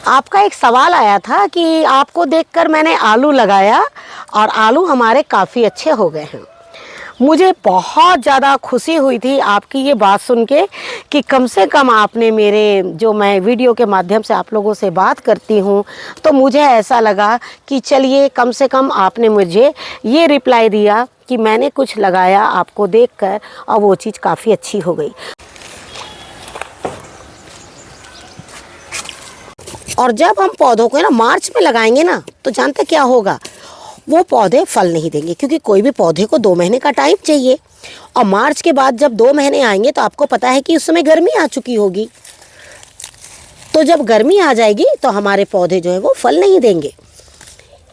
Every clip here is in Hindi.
आपका एक सवाल आया था कि आपको देखकर मैंने आलू लगाया और आलू हमारे काफ़ी अच्छे हो गए हैं। मुझे बहुत ज़्यादा खुशी हुई थी आपकी ये बात सुन के कि कम से कम आपने मेरे जो मैं वीडियो के माध्यम से आप लोगों से बात करती हूँ, तो मुझे ऐसा लगा कि चलिए कम से कम आपने मुझे ये रिप्लाई दिया कि मैंने कुछ लगाया आपको देखकर और वो चीज़ काफ़ी अच्छी हो गई। और जब हम पौधों को ना मार्च में लगाएंगे ना, तो जानते क्या होगा, वो पौधे फल नहीं देंगे, क्योंकि कोई भी पौधे को 2 महीने का टाइम चाहिए। और मार्च के बाद जब 2 महीने आएंगे तो आपको पता है कि उस समय गर्मी आ चुकी होगी। तो जब गर्मी आ जाएगी तो हमारे पौधे जो है वो फल नहीं देंगे।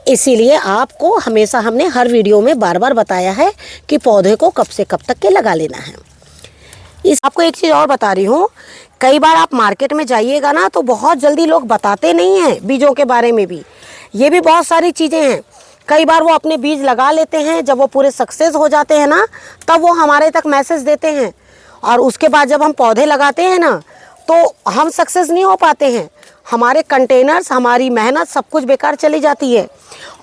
इसीलिए आपको हमेशा हमने हर वीडियो में बार बार बताया है कि पौधे को कब से कब तक के लगा लेना है। आपको एक चीज़ और बता रही हूँ, कई बार आप मार्केट में जाइएगा ना तो बहुत जल्दी लोग बताते नहीं हैं बीजों के बारे में भी। ये भी बहुत सारी चीज़ें हैं। कई बार वो अपने बीज लगा लेते हैं, जब वो पूरे सक्सेस हो जाते हैं ना, तब वो हमारे तक मैसेज देते हैं। और उसके बाद जब हम पौधे लगाते हैं ना, तो हम सक्सेस नहीं हो पाते हैं। हमारे कंटेनर्स, हमारी मेहनत सब कुछ बेकार चली जाती है।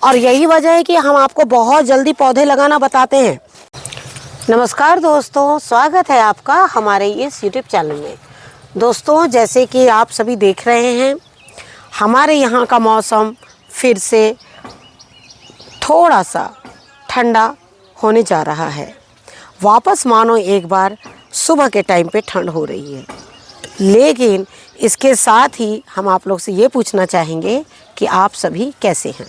और यही वजह है कि हम आपको बहुत जल्दी पौधे लगाना बताते हैं। नमस्कार दोस्तों, स्वागत है आपका हमारे इस यूट्यूब चैनल में। दोस्तों, जैसे कि आप सभी देख रहे हैं, हमारे यहाँ का मौसम फिर से थोड़ा सा ठंडा होने जा रहा है। वापस मानो एक बार सुबह के टाइम पे ठंड हो रही है। लेकिन इसके साथ ही हम आप लोग से ये पूछना चाहेंगे कि आप सभी कैसे हैं।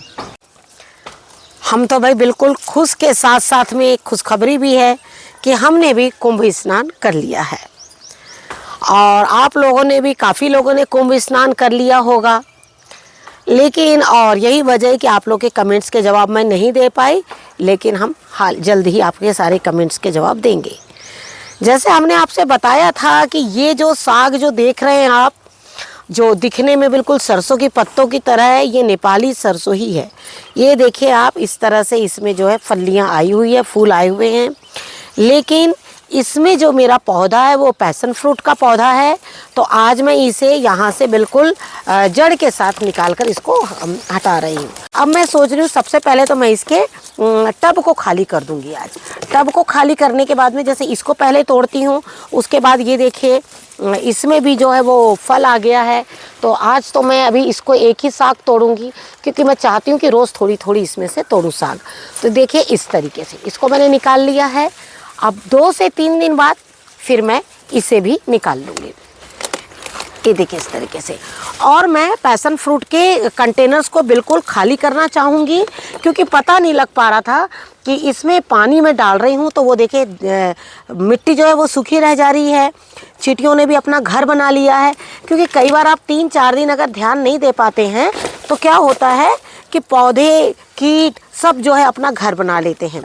हम तो भाई बिल्कुल खुश के साथ साथ में एक खुशखबरी भी है कि हमने भी कुंभ स्नान कर लिया है। और आप लोगों ने भी, काफ़ी लोगों ने कुंभ स्नान कर लिया होगा। लेकिन और यही वजह है कि आप लोग के कमेंट्स के जवाब मैं नहीं दे पाई, लेकिन हम जल्द ही आपके सारे कमेंट्स के जवाब देंगे। जैसे हमने आपसे बताया था कि ये जो साग जो देख रहे हैं आप, जो दिखने में बिल्कुल सरसों की पत्तों की तरह है, ये नेपाली सरसों ही है। ये देखिए आप, इस तरह से इसमें जो है फलियाँ आई हुई है, फूल आए हुए हैं। लेकिन इसमें जो मेरा पौधा है वो पैशन फ्रूट का पौधा है। तो आज मैं इसे यहाँ से बिल्कुल जड़ के साथ निकालकर इसको हटा रही हूँ। अब मैं सोच रही हूँ सबसे पहले तो मैं इसके टब को खाली कर दूँगी। आज टब को खाली करने के बाद में जैसे इसको पहले तोड़ती हूँ, उसके बाद ये देखिए इसमें भी जो है वो फल आ गया है। तो आज तो मैं अभी इसको एक ही साग तोड़ूंगी, क्योंकि मैं चाहती हूँ कि रोज़ थोड़ी थोड़ी इसमें से तोड़ूँ साग। तो देखिए इस तरीके से इसको मैंने निकाल लिया है। अब 2 से 3 दिन बाद फिर मैं इसे भी निकाल लूँगी। ये देखिए इस तरीके से। और मैं पैशन फ्रूट के कंटेनर्स को बिल्कुल खाली करना चाहूँगी, क्योंकि पता नहीं लग पा रहा था कि इसमें पानी में डाल रही हूँ तो वो देखिए मिट्टी जो है वो सूखी रह जा रही है। चींटियों ने भी अपना घर बना लिया है, क्योंकि कई बार आप 3-4 दिन अगर ध्यान नहीं दे पाते हैं तो क्या होता है कि पौधे, कीट सब जो है अपना घर बना लेते हैं।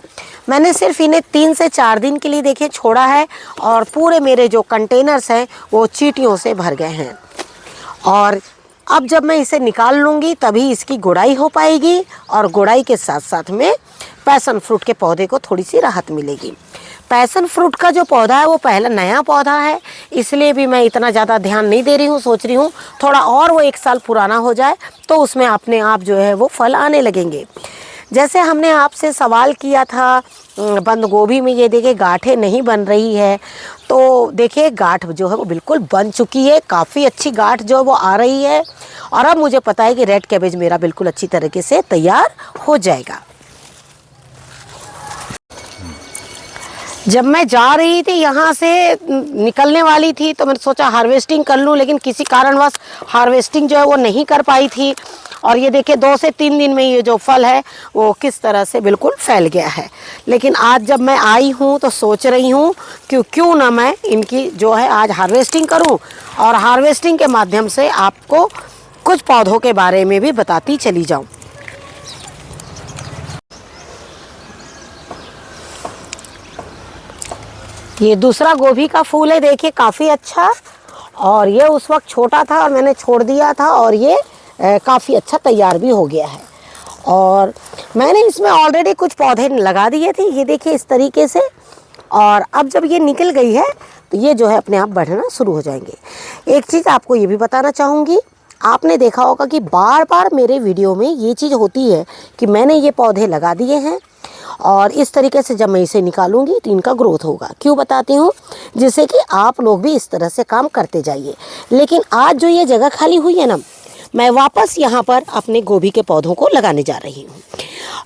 मैंने सिर्फ इन्हें 3 से 4 दिन के लिए देखिए छोड़ा है, और पूरे मेरे जो कंटेनर्स हैं वो चींटियों से भर गए हैं। और अब जब मैं इसे निकाल लूँगी तभी इसकी गुड़ाई हो पाएगी, और गुड़ाई के साथ साथ में पैशन फ्रूट के पौधे को थोड़ी सी राहत मिलेगी। पैशन फ्रूट का जो पौधा है वो पहला नया पौधा है, इसलिए भी मैं इतना ज़्यादा ध्यान नहीं दे रही हूँ। सोच रही हूँ थोड़ा और वो 1 साल पुराना हो जाए तो उसमें अपने आप जो है वो फल आने लगेंगे। जैसे हमने आपसे सवाल किया था बंद गोभी में, ये देखिए गांठें नहीं बन रही है। तो देखिए गांठ जो है वो बिल्कुल बन चुकी है, काफ़ी अच्छी गांठ जो है वो आ रही है। और अब मुझे पता है कि रेड कैबेज मेरा बिल्कुल अच्छी तरीके से तैयार हो जाएगा। जब मैं जा रही थी यहाँ से निकलने वाली थी तो मैंने सोचा हार्वेस्टिंग कर लूँ, लेकिन किसी कारणवश हार्वेस्टिंग जो है वो नहीं कर पाई थी। और ये देखिए 2 से 3 दिन में ये जो फल है वो किस तरह से बिल्कुल फैल गया है। लेकिन आज जब मैं आई हूँ तो सोच रही हूँ कि क्यों ना मैं इनकी जो है आज हार्वेस्टिंग करूँ, और हार्वेस्टिंग के माध्यम से आपको कुछ पौधों के बारे में भी बताती चली जाऊँ। ये दूसरा गोभी का फूल है, देखिए काफ़ी अच्छा। और ये उस वक्त छोटा था और मैंने छोड़ दिया था, और ये काफ़ी अच्छा तैयार भी हो गया है। और मैंने इसमें ऑलरेडी कुछ पौधे लगा दिए थे, ये देखिए इस तरीके से। और अब जब ये निकल गई है तो ये जो है अपने आप बढ़ना शुरू हो जाएंगे। एक चीज़ आपको ये भी बताना चाहूँगी, आपने देखा होगा कि बार बार मेरे वीडियो में ये चीज़ होती है कि मैंने ये पौधे लगा दिए हैं और इस तरीके से जब मैं इसे निकालूंगी तो इनका ग्रोथ होगा। क्यों बताती हूँ, जिससे कि आप लोग भी इस तरह से काम करते जाइए। लेकिन आज जो ये जगह खाली हुई है ना, मैं वापस यहाँ पर अपने गोभी के पौधों को लगाने जा रही हूँ।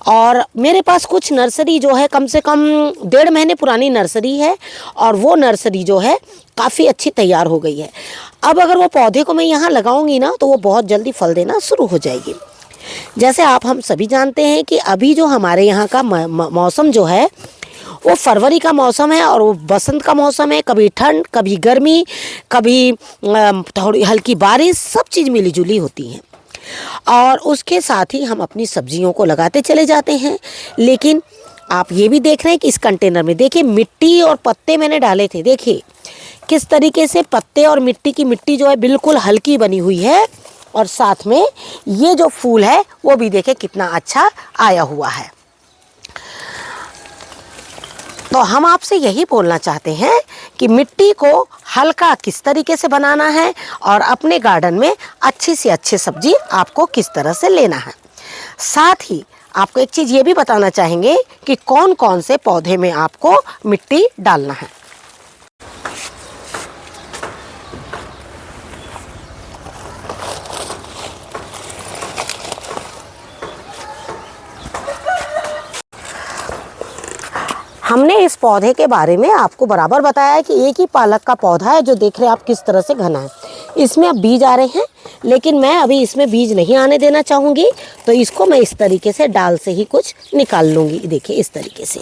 और मेरे पास कुछ नर्सरी जो है, कम से कम 1.5 महीने पुरानी नर्सरी है, और वो नर्सरी जो है काफ़ी अच्छी तैयार हो गई है। अब अगर वो पौधे को मैं यहाँ लगाऊंगी ना तो वो बहुत जल्दी फल देना शुरू हो जाएगी। जैसे आप हम सभी जानते हैं कि अभी जो हमारे यहाँ का मौसम जो है वो फरवरी का मौसम है और वो बसंत का मौसम है। कभी ठंड, कभी गर्मी, कभी थोड़ी हल्की बारिश, सब चीज़ मिली जुली होती हैं। और उसके साथ ही हम अपनी सब्जियों को लगाते चले जाते हैं। लेकिन आप ये भी देख रहे हैं कि इस कंटेनर में देखिए मिट्टी और पत्ते मैंने डाले थे। देखिए किस तरीके से पत्ते और मिट्टी की मिट्टी जो है बिल्कुल हल्की बनी हुई है, और साथ में ये जो फूल है वो भी देखिए कितना अच्छा आया हुआ है। तो हम आपसे यही बोलना चाहते हैं कि मिट्टी को हल्का किस तरीके से बनाना है और अपने गार्डन में अच्छी से अच्छी सब्जी आपको किस तरह से लेना है। साथ ही आपको एक चीज़ ये भी बताना चाहेंगे कि कौन कौन से पौधे में आपको मिट्टी डालना है। हमने इस पौधे के बारे में आपको बराबर बताया है कि एक ही पालक का पौधा है जो देख रहे हैं आप किस तरह से घना है। इसमें अब बीज आ रहे हैं, लेकिन मैं अभी इसमें बीज नहीं आने देना चाहूँगी, तो इसको मैं इस तरीके से डाल से ही कुछ निकाल लूँगी। देखिए इस तरीके से।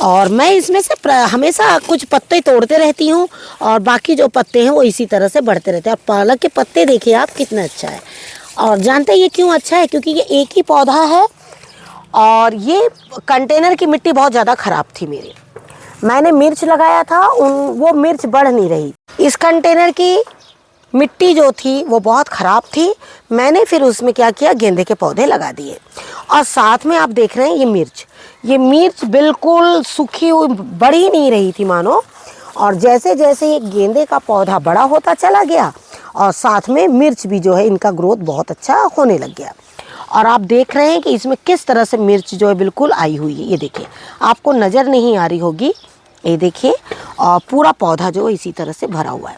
और मैं इसमें से हमेशा कुछ पत्ते तोड़ते रहती हूँ और बाकी जो पत्ते हैं वो इसी तरह से बढ़ते रहते हैं। और पालक के पत्ते देखिए आप कितना अच्छा है। और जानते हैं ये क्यों अच्छा है? क्योंकि ये एक ही पौधा है और ये कंटेनर की मिट्टी बहुत ज़्यादा ख़राब थी मेरी। मैंने मिर्च लगाया था, वो मिर्च बढ़ नहीं रही। इस कंटेनर की मिट्टी जो थी वो बहुत ख़राब थी। मैंने फिर उसमें क्या किया, गेंदे के पौधे लगा दिए। और साथ में आप देख रहे हैं ये मिर्च बिल्कुल सूखी हुई, बढ़ ही नहीं रही थी मानो। और जैसे जैसे ये गेंदे का पौधा बड़ा होता चला गया और साथ में मिर्च भी जो है इनका ग्रोथ बहुत अच्छा होने लग गया। और आप देख रहे हैं कि इसमें किस तरह से मिर्च जो है बिल्कुल आई हुई है। ये देखिए, आपको नज़र नहीं आ रही होगी, ये देखिए। और पूरा पौधा जो है इसी तरह से भरा हुआ है।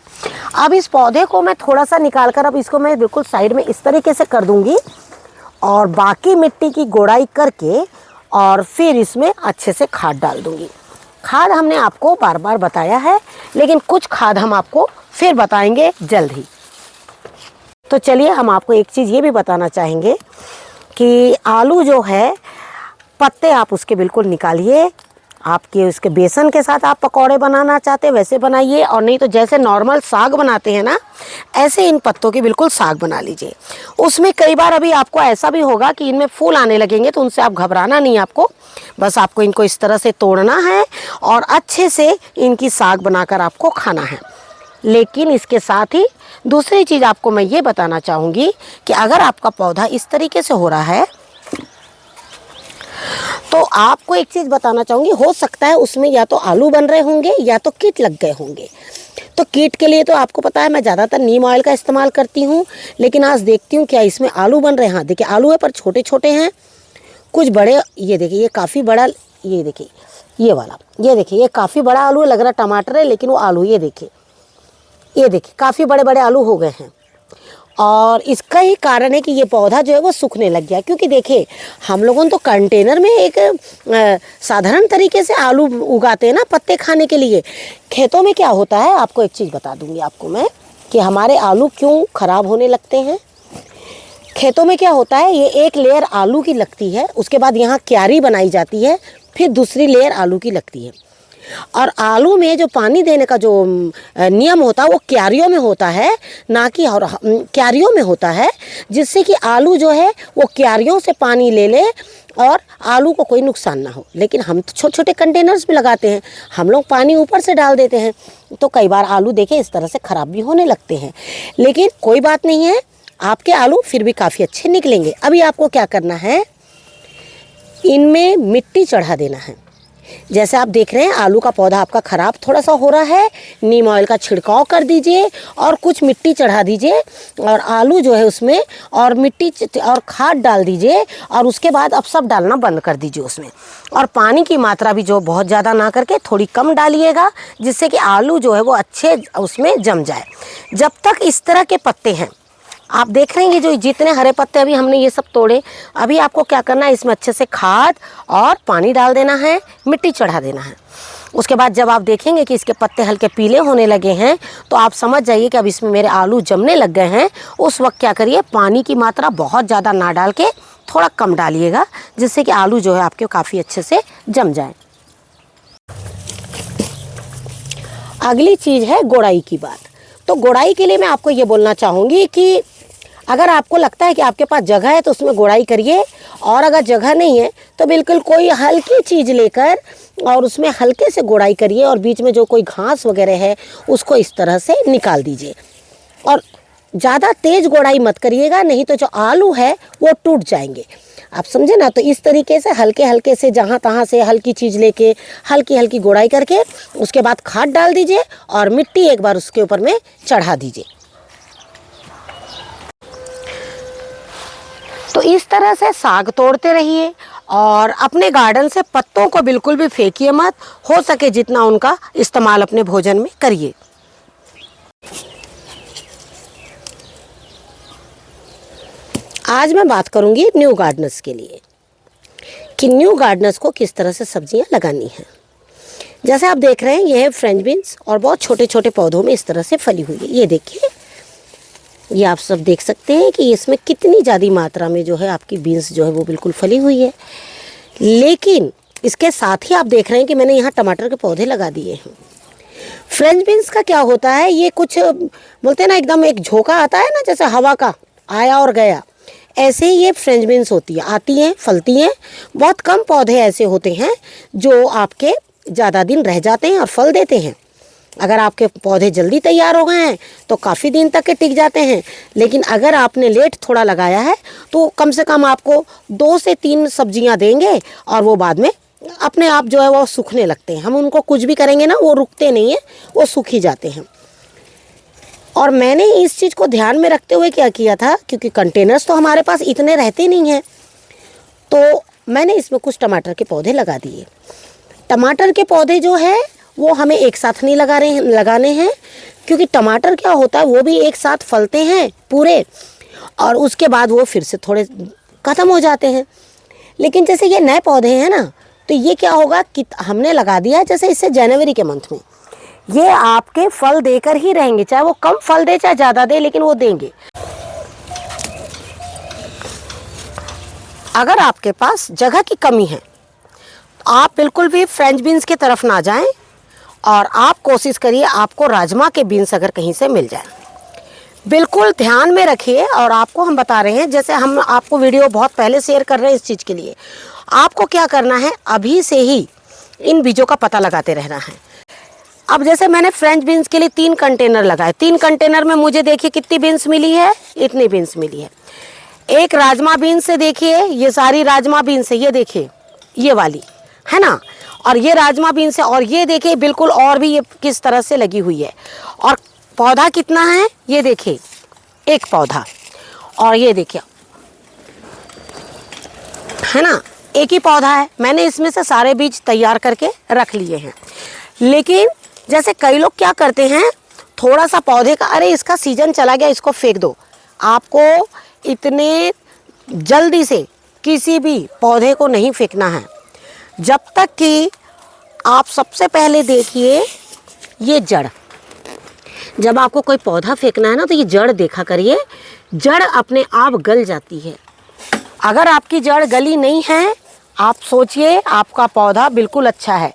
अब इस पौधे को मैं थोड़ा सा निकाल कर अब इसको मैं बिल्कुल साइड में इस तरीके से कर दूंगी और बाकी मिट्टी की गोड़ाई करके और फिर इसमें अच्छे से खाद डाल दूंगी। खाद हमने आपको बार बार बताया है, लेकिन कुछ खाद हम आपको फिर बताएंगे जल्द ही। तो चलिए हम आपको एक चीज़ ये भी बताना चाहेंगे कि आलू जो है पत्ते आप उसके बिल्कुल निकालिए। आपके उसके बेसन के साथ आप पकौड़े बनाना चाहते हैं वैसे बनाइए, और नहीं तो जैसे नॉर्मल साग बनाते हैं ना, ऐसे इन पत्तों की बिल्कुल साग बना लीजिए। उसमें कई बार अभी आपको ऐसा भी होगा कि इनमें फूल आने लगेंगे, तो उनसे आप घबराना नहीं। आपको बस आपको इनको इस तरह से तोड़ना है और अच्छे से इनकी साग बनाकर आपको खाना है। लेकिन इसके साथ ही दूसरी चीज़ आपको मैं ये बताना चाहूँगी कि अगर आपका पौधा इस तरीके से हो रहा है तो आपको एक चीज़ बताना चाहूँगी, हो सकता है उसमें या तो आलू बन रहे होंगे या तो कीट लग गए होंगे। तो कीट के लिए तो आपको पता है मैं ज़्यादातर नीम ऑयल का इस्तेमाल करती हूँ, लेकिन आज देखती हूँ क्या इसमें आलू बन रहे हैं। हाँ देखिए आलू है पर छोटे छोटे हैं, कुछ बड़े। ये देखिए ये काफ़ी बड़ा, ये देखिए ये वाला, ये देखिए ये काफ़ी बड़ा आलू है, लग रहा टमाटर है लेकिन वो आलू। ये देखिए काफ़ी बड़े बड़े आलू हो गए हैं। और इसका ही कारण है कि ये पौधा जो है वो सूखने लग गया। क्योंकि देखिए हम लोगों ने तो कंटेनर में एक साधारण तरीके से आलू उगाते हैं ना पत्ते खाने के लिए। खेतों में क्या होता है, आपको एक चीज़ बता दूंगी आपको मैं कि हमारे आलू क्यों ख़राब होने लगते हैं। खेतों में क्या होता है, ये एक लेयर आलू की लगती है, उसके बाद यहाँ क्यारी बनाई जाती है, फिर दूसरी लेयर आलू की लगती है। और आलू में जो पानी देने का जो नियम होता है वो क्यारियों में होता है, ना कि और क्यारियों में होता है, जिससे कि आलू जो है वो क्यारियों से पानी ले ले और आलू को कोई नुकसान ना हो। लेकिन हम तो छोटे छोटे कंटेनर्स में लगाते हैं, हम लोग पानी ऊपर से डाल देते हैं, तो कई बार आलू देखें इस तरह से ख़राब भी होने लगते हैं। लेकिन कोई बात नहीं है, आपके आलू फिर भी काफ़ी अच्छे निकलेंगे। अभी आपको क्या करना है, इनमें मिट्टी चढ़ा देना है। जैसे आप देख रहे हैं आलू का पौधा आपका ख़राब थोड़ा सा हो रहा है, नीम ऑयल का छिड़काव कर दीजिए और कुछ मिट्टी चढ़ा दीजिए और आलू जो है उसमें और मिट्टी और खाद डाल दीजिए और उसके बाद अब सब डालना बंद कर दीजिए उसमें। और पानी की मात्रा भी जो बहुत ज़्यादा ना करके थोड़ी कम डालिएगा, जिससे कि आलू जो है वो अच्छे उसमें जम जाए। जब तक इस तरह के पत्ते हैं, आप देख रहे हैं ये जो जितने हरे पत्ते अभी हमने ये सब तोड़े, अभी आपको क्या करना है, इसमें अच्छे से खाद और पानी डाल देना है, मिट्टी चढ़ा देना है। उसके बाद जब आप देखेंगे कि इसके पत्ते हल्के पीले होने लगे हैं तो आप समझ जाइए कि अब इसमें मेरे आलू जमने लग गए हैं। उस वक्त क्या करिए, पानी की मात्रा बहुत ज़्यादा ना डाल के थोड़ा कम डालिएगा, जिससे कि आलू जो है आपके काफ़ी अच्छे से जम जाए। अगली चीज़ है गोड़ाई की बात। तो गोड़ाई के लिए मैं आपको ये बोलना चाहूँगी कि अगर आपको लगता है कि आपके पास जगह है तो उसमें गोड़ाई करिए, और अगर जगह नहीं है तो बिल्कुल कोई हल्की चीज़ लेकर और उसमें हल्के से गोड़ाई करिए और बीच में जो कोई घास वगैरह है उसको इस तरह से निकाल दीजिए। और ज़्यादा तेज़ गोड़ाई मत करिएगा, नहीं तो जो आलू है वो टूट जाएंगे। आप समझे ना। तो इस तरीके से हल्के हल्के से जहाँ तहाँ से हल्की चीज़ लेके हल्की हल्की गोड़ाई करके उसके बाद खाद डाल दीजिए और मिट्टी एक बार उसके ऊपर में चढ़ा दीजिए। तो इस तरह से साग तोड़ते रहिए और अपने गार्डन से पत्तों को बिल्कुल भी फेंकिए मत, हो सके जितना उनका इस्तेमाल अपने भोजन में करिए। आज मैं बात करूंगी न्यू गार्डनर्स के लिए कि न्यू गार्डनर्स को किस तरह से सब्जियां लगानी हैं। जैसे आप देख रहे हैं ये है फ्रेंच बीन्स और बहुत छोटे छोटे पौधों में इस तरह से फली हुई है। ये देखिए, ये आप सब देख सकते हैं कि इसमें कितनी ज़्यादा मात्रा में जो है आपकी बीन्स जो है वो बिल्कुल फली हुई है। लेकिन इसके साथ ही आप देख रहे हैं कि मैंने यहाँ टमाटर के पौधे लगा दिए हैं। फ्रेंच बीन्स का क्या होता है, ये कुछ बोलते हैं ना एकदम एक झोंका आता है ना, जैसे हवा का आया और गया, ऐसे ही ये फ्रेंच बीन्स होती है, आती हैं फलती हैं। बहुत कम पौधे ऐसे होते हैं जो आपके ज़्यादा दिन रह जाते हैं और फल देते हैं। अगर आपके पौधे जल्दी तैयार हो गए हैं तो काफ़ी दिन तक के टिक जाते हैं, लेकिन अगर आपने लेट थोड़ा लगाया है तो कम से कम आपको 2 से 3 सब्जियां देंगे और वो बाद में अपने आप जो है वो सूखने लगते हैं। हम उनको कुछ भी करेंगे ना वो रुकते नहीं हैं, वो सूख ही जाते हैं। और मैंने इस चीज़ को ध्यान में रखते हुए क्या किया था, क्योंकि कंटेनर्स तो हमारे पास इतने रहते नहीं हैं, तो मैंने इसमें कुछ टमाटर के पौधे लगा दिए। टमाटर के पौधे जो है वो हमें एक साथ नहीं लगाने हैं, क्योंकि टमाटर क्या होता है वो भी एक साथ फलते हैं पूरे और उसके बाद वो फिर से थोड़े ख़त्म हो जाते हैं। लेकिन जैसे ये नए पौधे हैं ना, तो ये क्या होगा कि हमने लगा दिया जैसे इससे जनवरी के मंथ में ये आपके फल देकर ही रहेंगे, चाहे वो कम फल दे चाहे ज़्यादा दे, लेकिन वो देंगे। अगर आपके पास जगह की कमी है तो आप बिल्कुल भी फ्रेंच बीन्स की तरफ ना जाएं और आप कोशिश करिए आपको राजमा के बीन्स अगर कहीं से मिल जाए, बिल्कुल ध्यान में रखिए। और आपको हम बता रहे हैं, जैसे हम आपको वीडियो बहुत पहले शेयर कर रहे हैं इस चीज़ के लिए, आपको क्या करना है, अभी से ही इन बीजों का पता लगाते रहना है। अब जैसे मैंने फ्रेंच बीन्स के लिए 3 कंटेनर लगाए, 3 कंटेनर में मुझे देखिए कितनी बीन्स मिली है, इतनी बीन्स मिली है। एक राजमा बीन्स से देखिए, ये सारी राजमा बीन्स है, ये देखिए ये वाली है ना, और ये राजमा बीन्स है, और ये देखिए बिल्कुल और भी ये किस तरह से लगी हुई है। और पौधा कितना है ये देखिए, एक पौधा, और ये देखिए है ना, एक ही पौधा है। मैंने इसमें से सारे बीज तैयार करके रख लिए हैं। लेकिन जैसे कई लोग क्या करते हैं, थोड़ा सा पौधे का, अरे इसका सीजन चला गया इसको फेंक दो। आपको इतने जल्दी से किसी भी पौधे को नहीं फेंकना है, जब तक कि आप सबसे पहले देखिए ये जड़। जब आपको कोई पौधा फेंकना है ना तो ये जड़ देखा करिए, जड़ अपने आप गल जाती है। अगर आपकी जड़ गली नहीं है, आप सोचिए आपका पौधा बिल्कुल अच्छा है,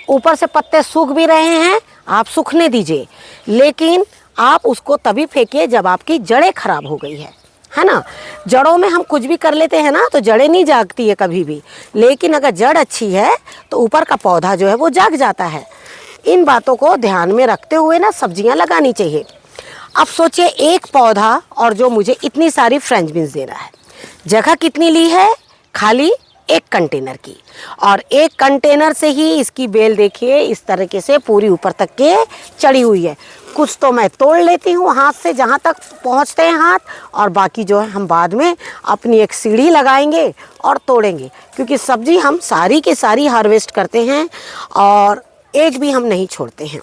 ऊपर से पत्ते सूख भी रहे हैं, आप सूखने दीजिए, लेकिन आप उसको तभी फेंकिए जब आपकी जड़ें खराब हो गई है ना। जड़ों में हम कुछ भी कर लेते हैं ना तो जड़ें नहीं जागती है कभी भी, लेकिन अगर जड़ अच्छी है तो ऊपर का पौधा जो है वो जाग जाता है। इन बातों को ध्यान में रखते हुए ना सब्जियां लगानी चाहिए। अब सोचिए एक पौधा और जो मुझे इतनी सारी फ्रेंच बीन्स दे रहा है, जगह कितनी ली है, खाली एक कंटेनर की, और एक कंटेनर से ही इसकी बेल देखिए इस तरीके से पूरी ऊपर तक के चढ़ी हुई है। कुछ तो मैं तोड़ लेती हूँ हाथ से जहाँ तक पहुँचते हैं हाथ, और बाकी जो है हम बाद में अपनी एक सीढ़ी लगाएंगे और तोड़ेंगे, क्योंकि सब्ज़ी हम सारी की सारी हार्वेस्ट करते हैं और एक भी हम नहीं छोड़ते हैं,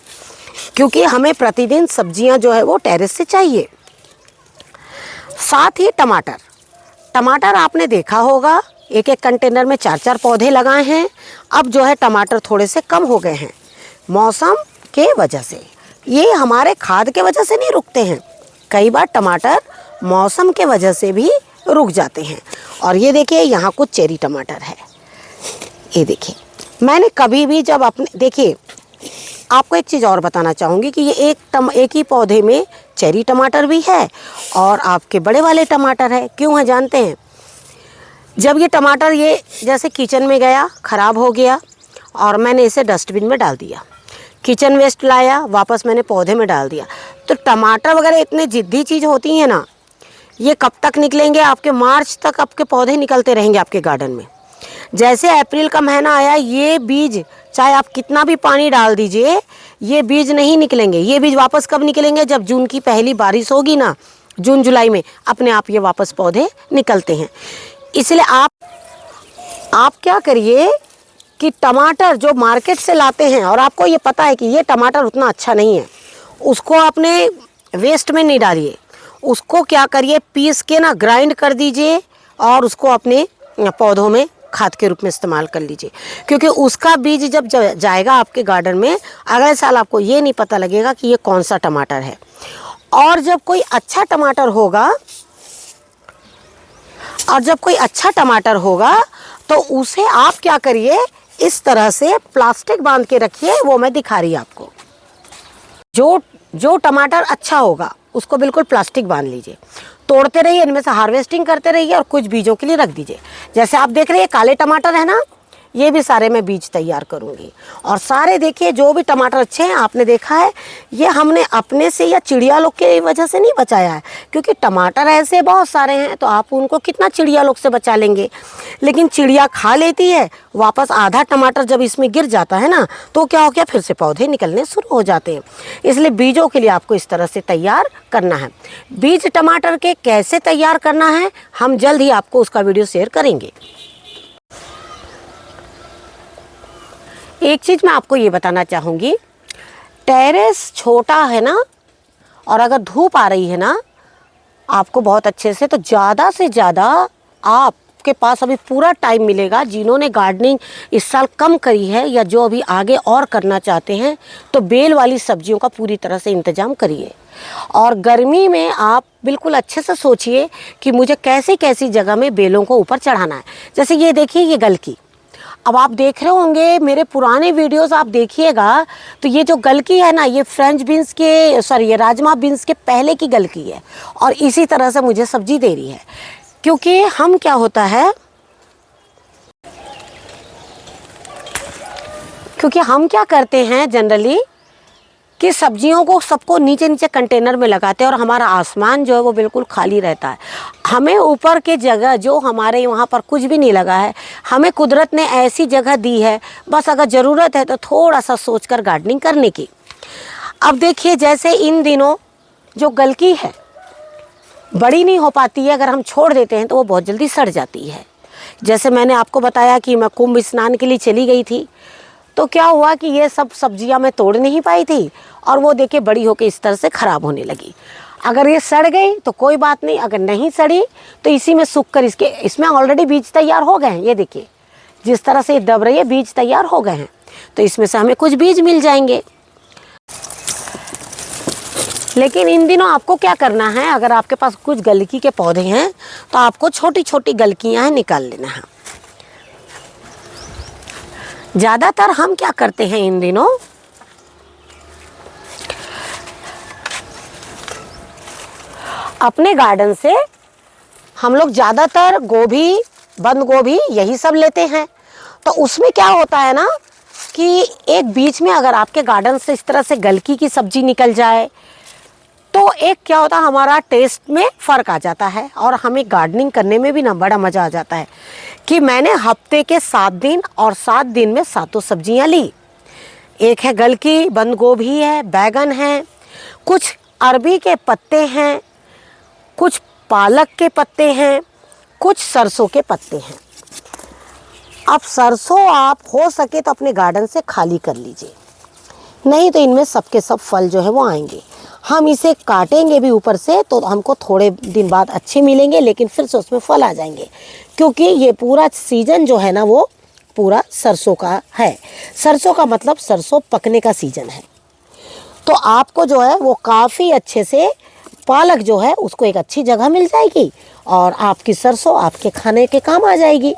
क्योंकि हमें प्रतिदिन सब्जियां जो है वो टेरेस से चाहिए। साथ ही टमाटर आपने देखा होगा एक एक कंटेनर में 4-4 पौधे लगाए हैं। अब जो है टमाटर थोड़े से कम हो गए हैं मौसम के वजह से, ये हमारे खाद के वजह से नहीं रुकते हैं, कई बार टमाटर मौसम के वजह से भी रुक जाते हैं। और ये देखिए यहाँ कुछ चेरी टमाटर है, ये देखिए। मैंने कभी भी जब अपने देखिए, आपको एक चीज़ और बताना चाहूँगी कि ये एक ही पौधे में चेरी टमाटर भी है और आपके बड़े वाले टमाटर है। क्यों है जानते हैं? जब ये टमाटर ये जैसे किचन में गया, ख़राब हो गया और मैंने इसे डस्टबिन में डाल दिया, किचन वेस्ट लाया वापस मैंने पौधे में डाल दिया। तो टमाटर वगैरह इतने ज़िद्दी चीज़ होती हैं ना, ये कब तक निकलेंगे? आपके मार्च तक आपके पौधे निकलते रहेंगे आपके गार्डन में। जैसे अप्रैल का महीना आया, ये बीज चाहे आप कितना भी पानी डाल दीजिए, ये बीज नहीं निकलेंगे। ये बीज वापस कब निकलेंगे? जब जून की पहली बारिश होगी ना, जून जुलाई में अपने आप ये वापस पौधे निकलते हैं। इसलिए आप क्या करिए कि टमाटर जो मार्केट से लाते हैं और आपको ये पता है कि ये टमाटर उतना अच्छा नहीं है, उसको आपने वेस्ट में नहीं डालिए, उसको क्या करिए पीस के ना ग्राइंड कर दीजिए और उसको अपने पौधों में खाद के रूप में इस्तेमाल कर लीजिए, क्योंकि उसका बीज जब जाएगा आपके गार्डन में, अगले साल आपको ये नहीं पता लगेगा कि ये कौन सा टमाटर है। और जब कोई अच्छा टमाटर होगा तो उसे आप क्या करिए, इस तरह से प्लास्टिक बांध के रखिए, वो मैं दिखा रही आपको। जो टमाटर अच्छा होगा उसको बिल्कुल प्लास्टिक बांध लीजिए, तोड़ते रहिए, इनमें से हार्वेस्टिंग करते रहिए और कुछ बीजों के लिए रख दीजिए। जैसे आप देख रहे हैं काले टमाटर है ना, ये भी सारे मैं बीज तैयार करूँगी। और सारे देखिए जो भी टमाटर अच्छे हैं, आपने देखा है ये हमने अपने से या चिड़िया लोग के वजह से नहीं बचाया है, क्योंकि टमाटर ऐसे बहुत सारे हैं तो आप उनको कितना चिड़िया लोग से बचा लेंगे, लेकिन चिड़िया खा लेती है। वापस आधा टमाटर जब इसमें गिर जाता है ना, तो क्या हो गया, फिर से पौधे निकलने शुरू हो जाते हैं। इसलिए बीजों के लिए आपको इस तरह से तैयार करना है। बीज टमाटर के कैसे तैयार करना है, हम जल्द ही आपको उसका वीडियो शेयर करेंगे। एक चीज़ मैं आपको ये बताना चाहूँगी, टेरेस छोटा है ना, और अगर धूप आ रही है ना आपको बहुत अच्छे से, तो ज़्यादा से ज़्यादा आपके पास अभी पूरा टाइम मिलेगा। जिन्होंने गार्डनिंग इस साल कम करी है या जो अभी आगे और करना चाहते हैं, तो बेल वाली सब्जियों का पूरी तरह से इंतज़ाम करिए। और गर्मी में आप बिल्कुल अच्छे से सोचिए कि मुझे कैसी कैसी जगह में बेलों को ऊपर चढ़ाना है। जैसे ये देखिए, ये गलकी, अब आप देख रहे होंगे मेरे पुराने वीडियोस आप देखिएगा, तो ये जो गलकी है ना, ये फ्रेंच बीन्स के ये राजमा बीन्स के पहले की गलकी है, और इसी तरह से मुझे सब्जी दे रही है। क्योंकि हम क्या होता है, क्योंकि हम क्या करते हैं जनरली कि सब्जियों को सबको नीचे नीचे कंटेनर में लगाते हैं और हमारा आसमान जो है वो बिल्कुल खाली रहता है। हमें ऊपर के जगह जो हमारे वहाँ पर कुछ भी नहीं लगा है, हमें कुदरत ने ऐसी जगह दी है, बस अगर ज़रूरत है तो थोड़ा सा सोचकर गार्डनिंग करने की। अब देखिए जैसे इन दिनों जो गलकी है बड़ी नहीं हो पाती है, अगर हम छोड़ देते हैं तो वो बहुत जल्दी सड़ जाती है। जैसे मैंने आपको बताया कि मैं कुंभ स्नान के लिए चली गई थी, तो क्या हुआ कि ये सब सब्जियां मैं तोड़ नहीं पाई थी और वो देखिए बड़ी होकर इस तरह से ख़राब होने लगी। अगर ये सड़ गई तो कोई बात नहीं, अगर नहीं सड़ी तो इसी में सूख कर इसमें ऑलरेडी बीज तैयार हो गए हैं। ये देखिए जिस तरह से ये दब रही है, बीज तैयार हो गए हैं, तो इसमें से हमें कुछ बीज मिल जाएंगे। लेकिन इन दिनों आपको क्या करना है, अगर आपके पास कुछ गलकी के पौधे हैं तो आपको छोटी छोटी गलकियाँ निकाल लेना है। ज़्यादातर हम क्या करते हैं इन दिनों, अपने गार्डन से हम लोग ज़्यादातर गोभी, बंद गोभी यही सब लेते हैं। तो उसमें क्या होता है ना कि एक बीच में अगर आपके गार्डन से इस तरह से गलकी की सब्जी निकल जाए तो एक क्या होता है, हमारा टेस्ट में फ़र्क आ जाता है और हमें गार्डनिंग करने में भी ना बड़ा मज़ा आ जाता है। कि मैंने हफ्ते के 7 दिन और 7 दिन में 7 सब्जियां ली। एक है गलकी, बंद गोभी है, बैगन है, कुछ अरबी के पत्ते हैं, कुछ पालक के पत्ते हैं, कुछ सरसों के पत्ते हैं। अब सरसों आप हो सके तो अपने गार्डन से खाली कर लीजिए, नहीं तो इनमें सबके सब फल जो है वो आएंगे। हम इसे काटेंगे भी ऊपर से तो हमको थोड़े दिन बाद अच्छे मिलेंगे, लेकिन फिर से उसमें फल आ जाएंगे, क्योंकि ये पूरा सीजन जो है ना वो पूरा सरसों का है। सरसों का मतलब सरसों पकने का सीजन है। तो आपको जो है वो काफ़ी अच्छे से पालक जो है उसको एक अच्छी जगह मिल जाएगी और आपकी सरसों आपके खाने के काम आ जाएगी।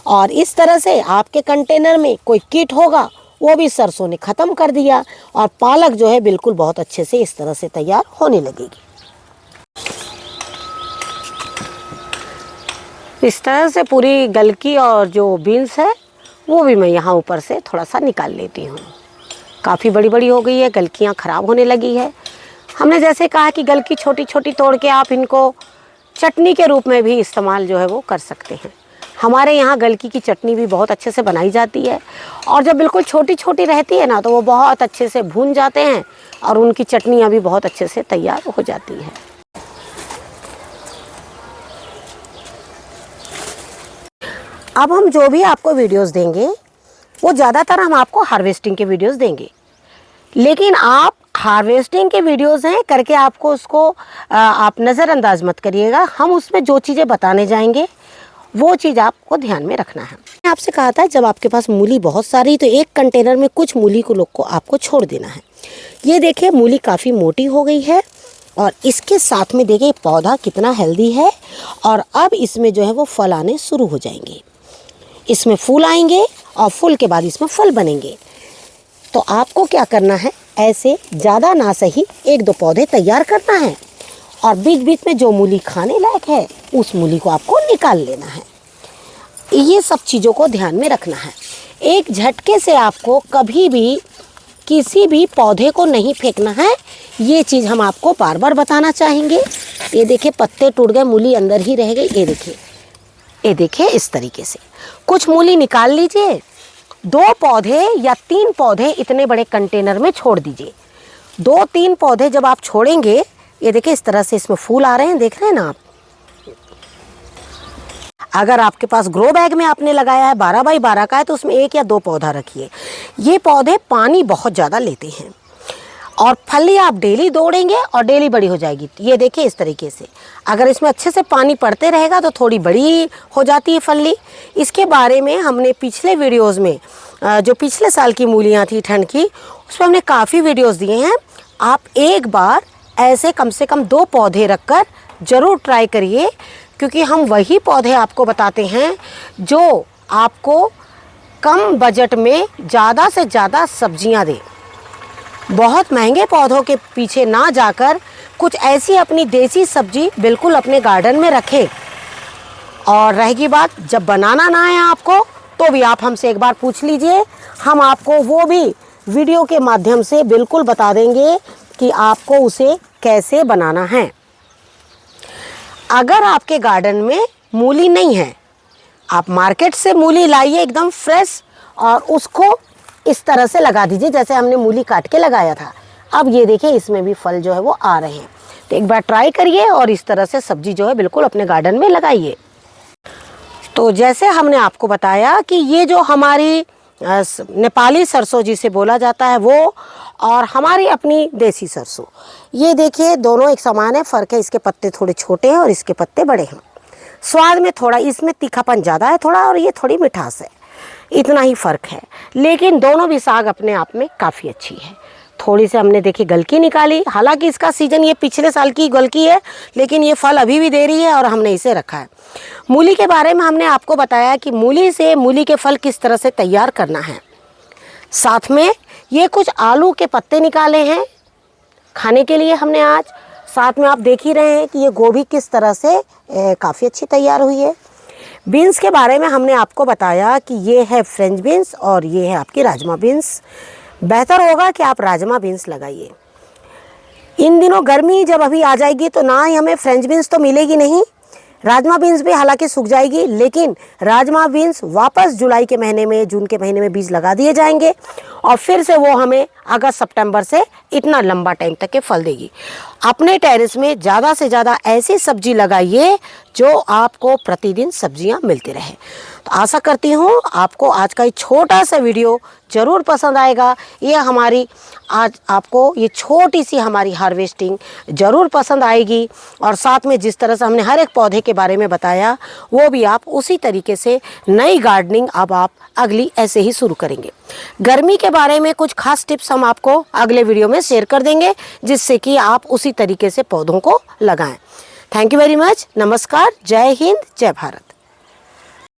और इस तरह से आपके कंटेनर में कोई कीट होगा वो भी सरसों ने ख़त्म कर दिया और पालक जो है बिल्कुल बहुत अच्छे से इस तरह से तैयार होने लगेगी। इस तरह से पूरी गलकी और जो बीन्स है वो भी मैं यहाँ ऊपर से थोड़ा सा निकाल लेती हूँ। काफ़ी बड़ी बड़ी हो गई है, गलकियाँ ख़राब होने लगी है। हमने जैसे कहा कि गलकी छोटी छोटी तोड़ के आप इनको चटनी के रूप में भी इस्तेमाल जो है वो कर सकते हैं। हमारे यहाँ गलकी की चटनी भी बहुत अच्छे से बनाई जाती है और जब बिल्कुल छोटी छोटी रहती है ना तो वो बहुत अच्छे से भून जाते हैं और उनकी चटनियाँ भी बहुत अच्छे से तैयार हो जाती है। अब हम जो भी आपको वीडियोस देंगे वो ज़्यादातर हम आपको हार्वेस्टिंग के वीडियोस देंगे, लेकिन आप हार्वेस्टिंग के वीडियोस हैं करके आपको उसको आप नज़रअंदाज मत करिएगा। हम उसमें जो चीज़ें बताने जाएंगे वो चीज़ आपको ध्यान में रखना है। मैंने आपसे कहा था जब आपके पास मूली बहुत सारी तो एक कंटेनर में कुछ मूली को आपको छोड़ देना है। ये देखिए मूली काफ़ी मोटी हो गई है और इसके साथ में देखिए पौधा कितना हेल्दी है और अब इसमें जो है वो फल आने शुरू हो जाएंगे। इसमें फूल आएंगे और फूल के बाद इसमें फल बनेंगे। तो आपको क्या करना है, ऐसे ज़्यादा ना सही 1-2 पौधे तैयार करना है और बीच बीच में जो मूली खाने लायक है उस मूली को आपको निकाल लेना है। ये सब चीज़ों को ध्यान में रखना है। एक झटके से आपको कभी भी किसी भी पौधे को नहीं फेंकना है। ये चीज़ हम आपको बार बार बताना चाहेंगे। ये देखिए पत्ते टूट गए, मूली अंदर ही रह गई। ये देखिए इस तरीके से कुछ मूली निकाल लीजिए। 2 पौधे या 3 पौधे इतने बड़े कंटेनर में छोड़ दीजिए। 2-3 पौधे जब आप छोड़ेंगे, ये देखिए इस तरह से इसमें फूल आ रहे हैं, देख रहे हैं ना आप। अगर आपके पास ग्रो बैग में आपने लगाया है 12 बाई 12 का है तो उसमें 1 या 2 पौधा रखिए। ये पौधे पानी बहुत ज़्यादा लेते हैं और फली आप डेली तोड़ेंगे और डेली बड़ी हो जाएगी। ये देखिए इस तरीके से अगर इसमें अच्छे से पानी पड़ते रहेगा तो थोड़ी बड़ी हो जाती है फली। इसके बारे में हमने पिछले वीडियोस में जो पिछले साल की मूलियाँ थी ठंड की, उसमें हमने काफ़ी वीडियोस दिए हैं। आप एक बार ऐसे कम से कम 2 पौधे रखकर ज़रूर ट्राई करिए, क्योंकि हम वही पौधे आपको बताते हैं जो आपको कम बजट में ज़्यादा से ज़्यादा सब्जियां दें। बहुत महंगे पौधों के पीछे ना जाकर कुछ ऐसी अपनी देसी सब्जी बिल्कुल अपने गार्डन में रखें। और रहेगी बात जब बनाना ना है आपको, तो भी आप हमसे एक बार पूछ लीजिए, हम आपको वो भी वीडियो के माध्यम से बिल्कुल बता देंगे कि आपको उसे कैसे बनाना है। अगर आपके गार्डन में मूली नहीं है, आप मार्केट से मूली लाइए एकदम फ्रेश और उसको इस तरह से लगा दीजिए जैसे हमने मूली काट के लगाया था। अब ये देखिए इसमें भी फल जो है वो आ रहे हैं। तो एक बार ट्राई करिए और इस तरह से सब्जी जो है बिल्कुल अपने गार्डन में लगाइए। तो जैसे हमने आपको बताया कि ये जो हमारी नेपाली सरसों जिसे बोला जाता है वो, और हमारी अपनी देसी सरसों, ये देखिए दोनों एक समान है। फ़र्क है इसके पत्ते थोड़े छोटे हैं और इसके पत्ते बड़े हैं। स्वाद में थोड़ा इसमें तीखापन ज़्यादा है थोड़ा, और ये थोड़ी मिठास है, इतना ही फ़र्क है। लेकिन दोनों भी साग अपने आप में काफ़ी अच्छी है। थोड़ी सी हमने देखी गलकी निकाली, हालांकि इसका सीजन ये पिछले साल की गलकी है, लेकिन ये फल अभी भी दे रही है और हमने इसे रखा है। मूली के बारे में हमने आपको बताया कि मूली से मूली के फल किस तरह से तैयार करना है। साथ में ये कुछ आलू के पत्ते निकाले हैं खाने के लिए हमने आज। साथ में आप देख ही रहे हैं कि ये गोभी किस तरह से काफ़ी अच्छी तैयार हुई है। बीन्स के बारे में हमने आपको बताया कि ये है फ्रेंच बीन्स और ये है आपकी राजमा बीन्स। बेहतर होगा कि आप राजमा बीन्स लगाइए। इन दिनों गर्मी जब अभी आ जाएगी तो ना ही हमें फ्रेंच बीन्स तो मिलेगी नहीं, राजमा बीन्स भी हालांकि सूख जाएगी, लेकिन राजमा बीन्स वापस जुलाई के महीने में, जून के महीने में बीज लगा दिए जाएंगे और फिर से वो हमें अगस्त सितंबर से इतना लंबा टाइम तक के फल देगी। अपने टेरेस में ज़्यादा से ज़्यादा ऐसी सब्जी लगाइए जो आपको प्रतिदिन सब्जियां मिलती रहे। तो आशा करती हूँ आपको आज का ये छोटा सा वीडियो ज़रूर पसंद आएगा। ये हमारी आज आपको ये छोटी सी हमारी हार्वेस्टिंग ज़रूर पसंद आएगी और साथ में जिस तरह से हमने हर एक पौधे के बारे में बताया, वो भी आप उसी तरीके से नई गार्डनिंग अब आप अगली ऐसे ही शुरू करेंगे। गर्मी के बारे में कुछ खास टिप्स हम आपको अगले वीडियो में शेयर कर देंगे, जिससे कि आप उसी तरीके से पौधों को लगाएं। Thank you very much. नमस्कार, जय हिंद, जय भारत।